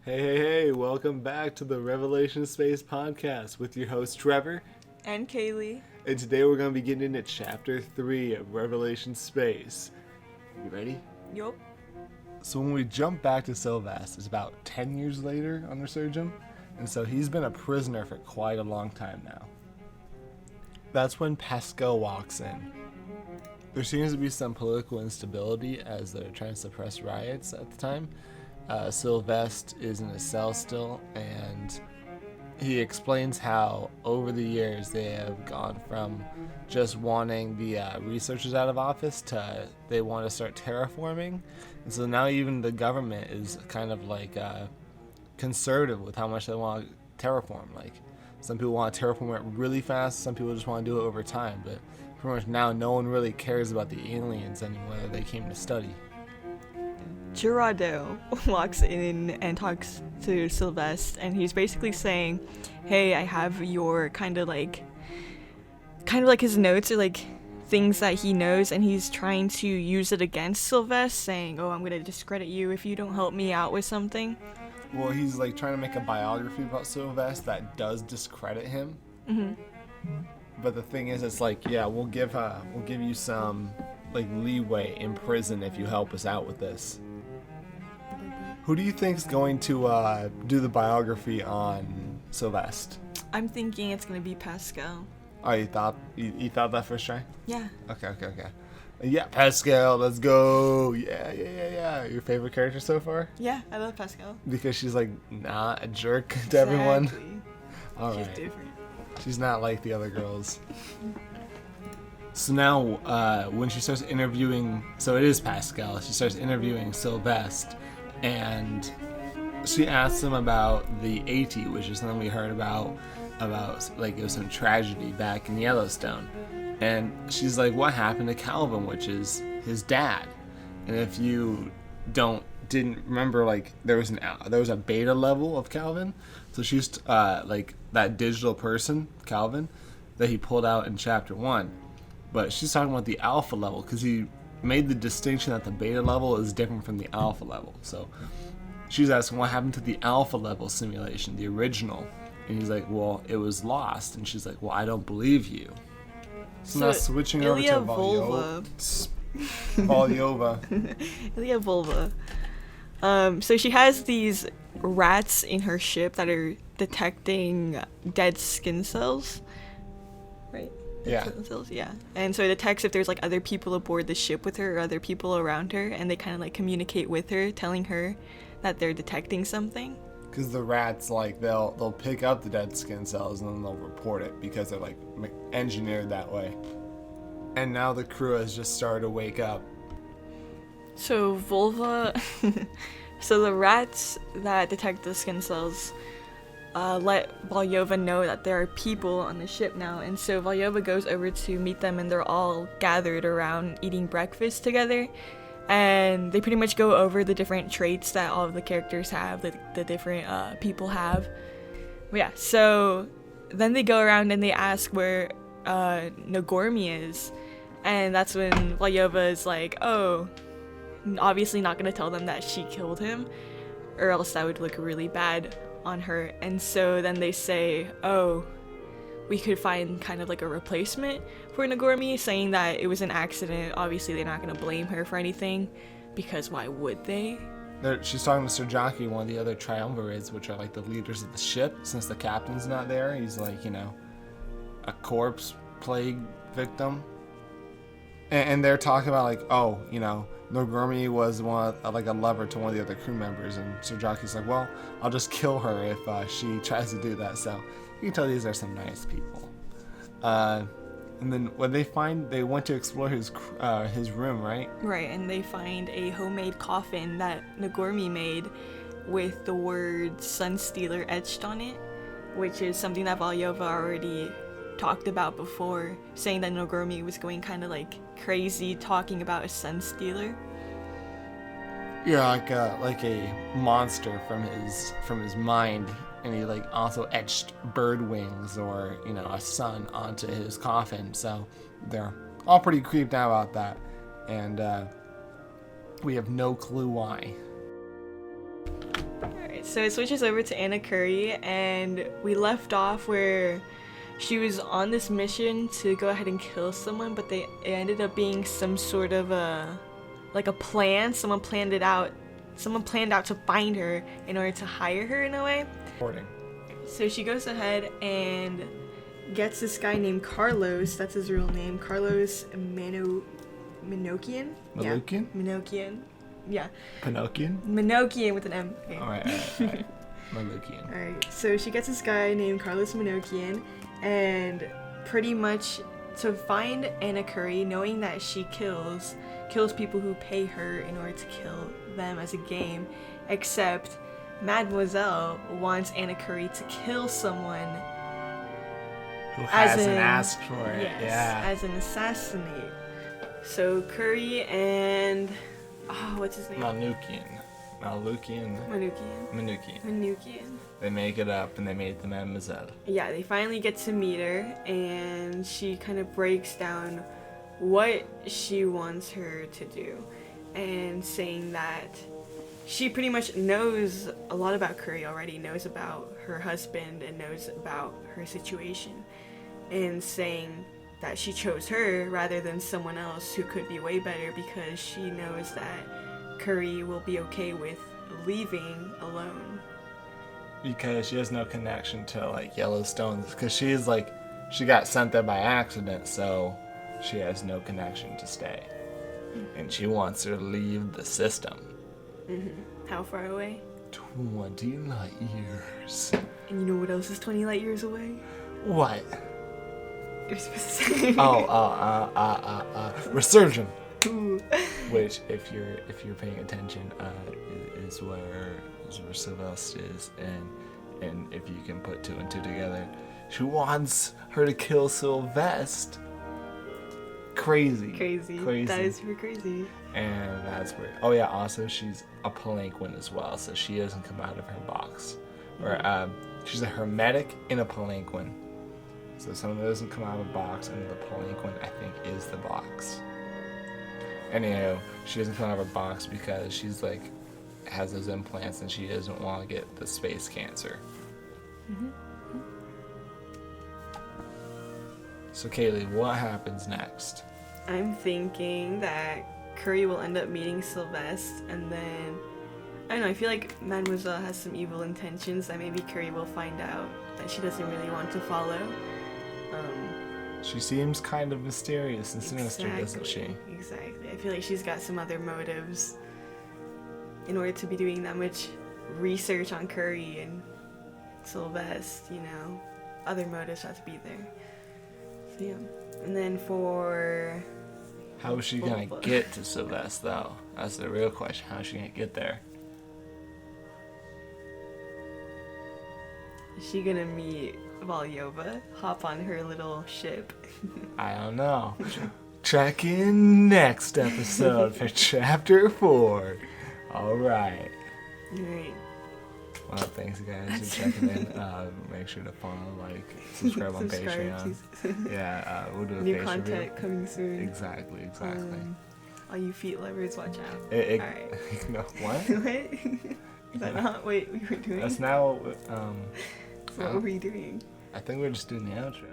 Hey, welcome back to the Revelation Space podcast with your host Trevor. And Kaylee. And today we're going to be getting into Chapter 3 of Revelation Space. You ready? Yup. So when we jump back to Sylvester, it's about 10 years later on Resurgam, and so he's been a prisoner for quite a long time now. That's when Pascal walks in. There seems to be some political instability as they're trying to suppress riots at the time. Sylvester is in a cell still, and he explains how over the years they have gone from just wanting the researchers out of office to they want to start terraforming. And so now even the government is kind of like conservative with how much they want to terraform. Like some people want to terraform it really fast, some people just want to do it over time, but pretty much now no one really cares about the aliens anymore that they came to study. Gerardo walks in and talks to Sylvester, and he's basically saying, hey, I have your kind of like his notes or like things that he knows, and he's trying to use it against Sylvester, saying, oh, I'm going to discredit you if you don't help me out with something. Well, he's like trying to make a biography about Sylvester that does discredit him. Mm-hmm. But the thing is, it's like, yeah, we'll give you some like leeway in prison if you help us out with this. Who do you think's going to do the biography on Sylvester? I'm thinking it's going to be Pascal. Oh, you thought that first try? Yeah. Okay. Yeah, Pascal, let's go. Yeah. Your favorite character so far? Yeah, I love Pascal. Because she's like not a jerk to everyone. All She's right. different. She's not like the other girls. So now, when she starts interviewing, so it is Pascal, she starts interviewing Sylvester, and she asks him about the 80, which is something we heard about like it was some tragedy back in Yellowstone. And she's like, what happened to Calvin, which is his dad? And if you didn't remember, like there was a beta level of Calvin, so she's like that digital person Calvin that he pulled out in chapter 1, but she's talking about the alpha level because he made the distinction that the beta level is different from the alpha level. So she's asking what happened to the alpha level simulation, the original, and he's like, well, it was lost. And she's like, well, I don't believe you. So now switching over to Volyova. Ilya Volva. So she has these rats in her ship that are detecting dead skin cells, right? Yeah. Skin cells, yeah. And so it detects if there's like other people aboard the ship with her or other people around her, and they kind of like communicate with her, telling her that they're detecting something. Because the rats, like, they'll pick up the dead skin cells and then they'll report it because they're like engineered that way. And now the crew has just started to wake up. So so the rats that detect the skin cells let Volyova know that there are people on the ship now, and so Volyova goes over to meet them, and they're all gathered around eating breakfast together, and they pretty much go over the different traits that all of the characters have, the different people have. But yeah, so then they go around and they ask where Nogormi is, and that's when Volyova is like, oh, obviously not gonna tell them that she killed him, or else that would look really bad on her. And so then they say, oh, we could find kind of like a replacement for Nogormi, saying that it was an accident. Obviously they're not gonna blame her for anything, because why would they? She's talking to Serjaki, one of the other triumvirates, which are like the leaders of the ship. Since the captain's not there, he's like, a corpse plague victim. And they're talking about like, oh, Nogormi was like a lover to one of the other crew members, and Serjaki's like, well, I'll just kill her if she tries to do that. So you can tell these are some nice people. And then when they went to explore his room, right? Right, and they find a homemade coffin that Nogormi made with the word Sunstealer etched on it, which is something that Volyova already talked about before, saying that Nogormi was going kind of like crazy talking about a Sunstealer. Yeah, like a monster from his mind, and he like also etched bird wings or a sun onto his coffin. So they're all pretty creeped out about that, and we have no clue why. Alright, Alright, so it switches over to Anna Curry, and we left off where she was on this mission to go ahead and kill someone, but it ended up being some sort of a plan. Someone planned out to find her in order to hire her in a way. Reporting. So she goes ahead and gets this guy named Carlos, that's his real name, Carlos Minokian? Malukian? Yeah. Minokian. Yeah. Pinocchian? Minokian with an M. Okay. Alright. Malukian. Alright, so she gets this guy named Carlos Minokian, and pretty much to find Anna Curry, knowing that she kills people who pay her in order to kill them as a game, except Mademoiselle wants Anna Curry to kill someone Who hasn't asked for it. Yes, yeah. as an assassinate. So Curry and what's his name? Manukian. They make it up and they meet the Mademoiselle. Yeah, they finally get to meet her, and she kind of breaks down what she wants her to do, and saying that she pretty much knows a lot about Curry already, knows about her husband and knows about her situation, and saying that she chose her rather than someone else who could be way better because she knows that Curry will be okay with leaving alone. Because she has no connection to like Yellowstone, because she got sent there by accident, so she has no connection to stay. And she wants her to leave the system. How far away? 20 light years. And you know what else is 20 light years away? What? You're supposed to say. Resurgam. Ooh. Which, if you're paying attention, is where Sylvester is, and if you can put two and two together, she wants her to kill Sylvester. Crazy. That is super crazy. And that's weird. Oh yeah, also she's a palanquin as well, so she doesn't come out of her box. Or she's a hermetic in a palanquin. So someone that doesn't come out of a box, and the palanquin, I think, is the box. Anyhow, she doesn't come out of her box because she's like has those implants and she doesn't want to get the space cancer. So Kaylee, what happens next? I'm thinking that Curry will end up meeting Sylvester, and then I don't know, I feel like Mademoiselle has some evil intentions that maybe Curry will find out that she doesn't really want to follow. She seems kind of mysterious and sinister, doesn't she? Exactly. I feel like she's got some other motives in order to be doing that much research on Curry and Sylvester, other motives have to be there. So yeah. And then for... How is she gonna get to Sylvester, though? That's the real question. How is she gonna get there? Is she gonna meet Valyova? Hop on her little ship? I don't know. Check in next episode for Chapter 4. Alright. Alright. Well, thanks guys for checking in. Make sure to follow, subscribe on Patreon. Yeah, we'll do a new face content review. Coming soon. Exactly. All you feet lovers, watch out. Alright. No, what? What? Is that not what we were doing? That's now. So what were we doing? I think we're just doing the outro.